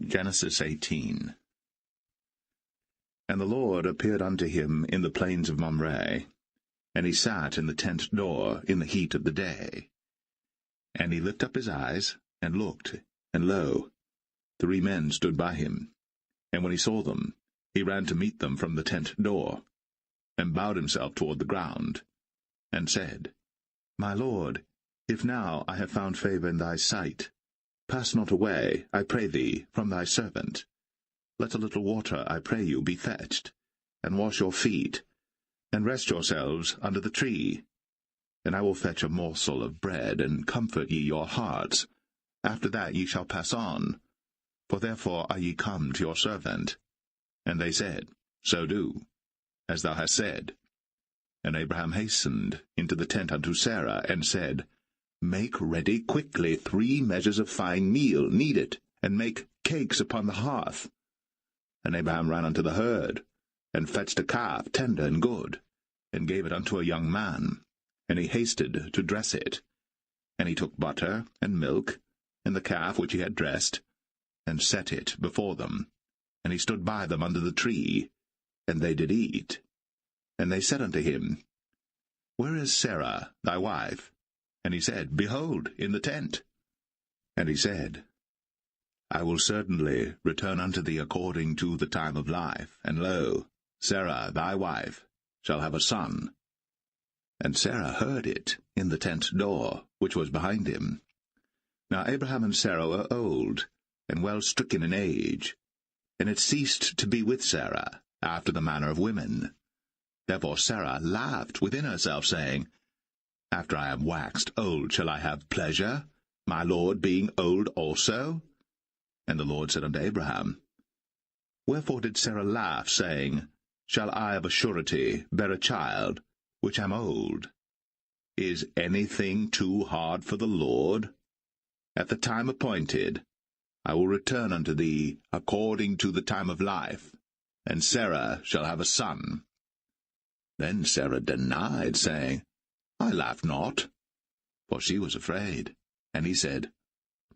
Genesis 18. And the Lord appeared unto him in the plains of Mamre, and he sat in the tent door in the heat of the day. And he lifted up his eyes, and looked, and lo, 3 men stood by him. And when he saw them, he ran to meet them from the tent door, and bowed himself toward the ground, and said, My Lord, if now I have found favour in thy sight, pass not away, I pray thee, from thy servant. Let a little water, I pray you, be fetched, and wash your feet, and rest yourselves under the tree. And I will fetch a morsel of bread, and comfort ye your hearts. After that ye shall pass on, for therefore are ye come to your servant. And they said, So do, as thou hast said. And Abraham hastened into the tent unto Sarah, and said, Make ready quickly 3 measures of fine meal, knead it, and make cakes upon the hearth. And Abraham ran unto the herd, and fetched a calf tender and good, and gave it unto a young man, and he hasted to dress it. And he took butter and milk, and the calf which he had dressed, and set it before them. And he stood by them under the tree, and they did eat. And they said unto him, Where is Sarah thy wife? And he said, Behold, in the tent. And he said, I will certainly return unto thee according to the time of life, and lo, Sarah thy wife shall have a son. And Sarah heard it in the tent door, which was behind him. Now Abraham and Sarah were old, and well stricken in age, and it ceased to be with Sarah, after the manner of women. Therefore Sarah laughed within herself, saying, After I am waxed old shall I have pleasure, my Lord being old also? And the Lord said unto Abraham, Wherefore did Sarah laugh, saying, Shall I of a surety bear a child, which am old? Is anything too hard for the Lord? At the time appointed I will return unto thee according to the time of life, and Sarah shall have a son. Then Sarah denied, saying, I laughed not, for she was afraid. And he said,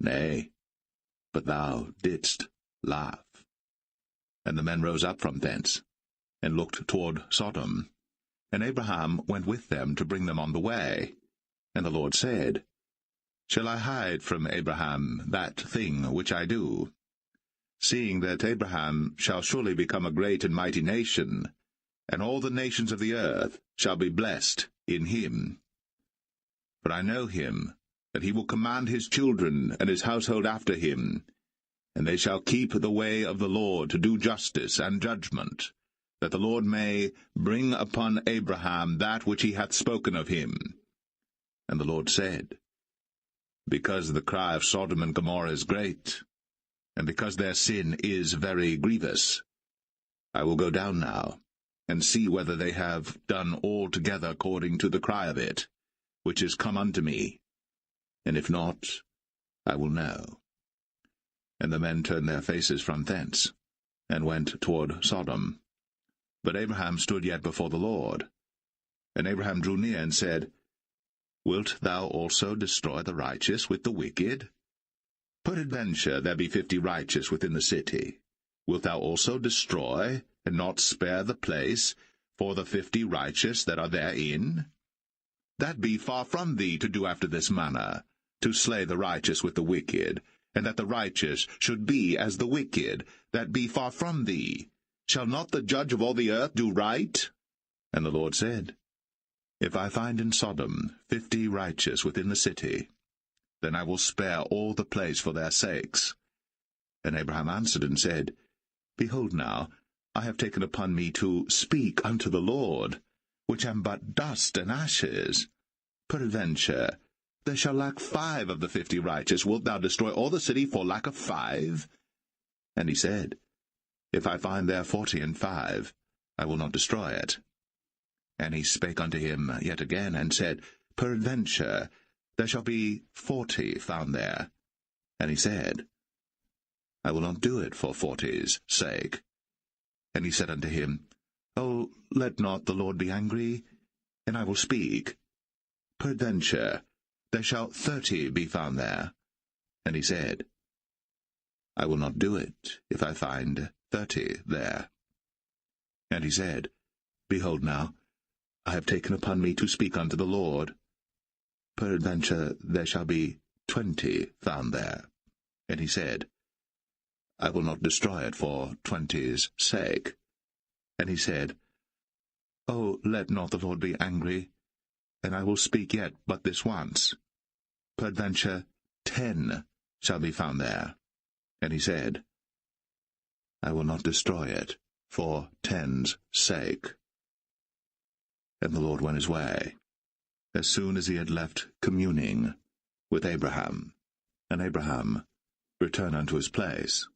Nay, but thou didst laugh. And the men rose up from thence, and looked toward Sodom. And Abraham went with them to bring them on the way. And the Lord said, Shall I hide from Abraham that thing which I do? Seeing that Abraham shall surely become a great and mighty nation, and all the nations of the earth shall be blessed in him. For I know him, that he will command his children and his household after him, and they shall keep the way of the Lord to do justice and judgment, that the Lord may bring upon Abraham that which he hath spoken of him. And the Lord said, Because the cry of Sodom and Gomorrah is great, and because their sin is very grievous, I will go down now, and see whether they have done altogether according to the cry of it, which is come unto me. And if not, I will know. And the men turned their faces from thence, and went toward Sodom. But Abraham stood yet before the Lord. And Abraham drew near, and said, Wilt thou also destroy the righteous with the wicked? Peradventure there be 50 righteous within the city. Wilt thou also destroy, and not spare the place, for the 50 righteous that are therein? That be far from thee to do after this manner, to slay the righteous with the wicked, and that the righteous should be as the wicked, that be far from thee. Shall not the judge of all the earth do right? And the Lord said, If I find in Sodom 50 righteous within the city, then I will spare all the place for their sakes. And Abraham answered and said, Behold now, I have taken upon me to speak unto the Lord, which am but dust and ashes. Peradventure there shall lack 5 of the 50 righteous. Wilt thou destroy all the city for lack of 5? And he said, If I find there 40 and 5, I will not destroy it. And he spake unto him yet again, and said, Peradventure there shall be 40 found there. And he said, I will not do it for 40's sake. And he said unto him, Oh, let not the Lord be angry, and I will speak. Peradventure there shall 30 be found there. And he said, I will not do it, if I find 30 there. And he said, Behold now, I have taken upon me to speak unto the Lord. Peradventure there shall be 20 found there. And he said, I will not destroy it for 20's sake. And he said, Oh, let not the Lord be angry, and I will speak yet but this once. Peradventure 10 shall be found there. And he said, I will not destroy it for 10's sake. And the Lord went his way, as soon as he had left communing with Abraham. And Abraham returned unto his place.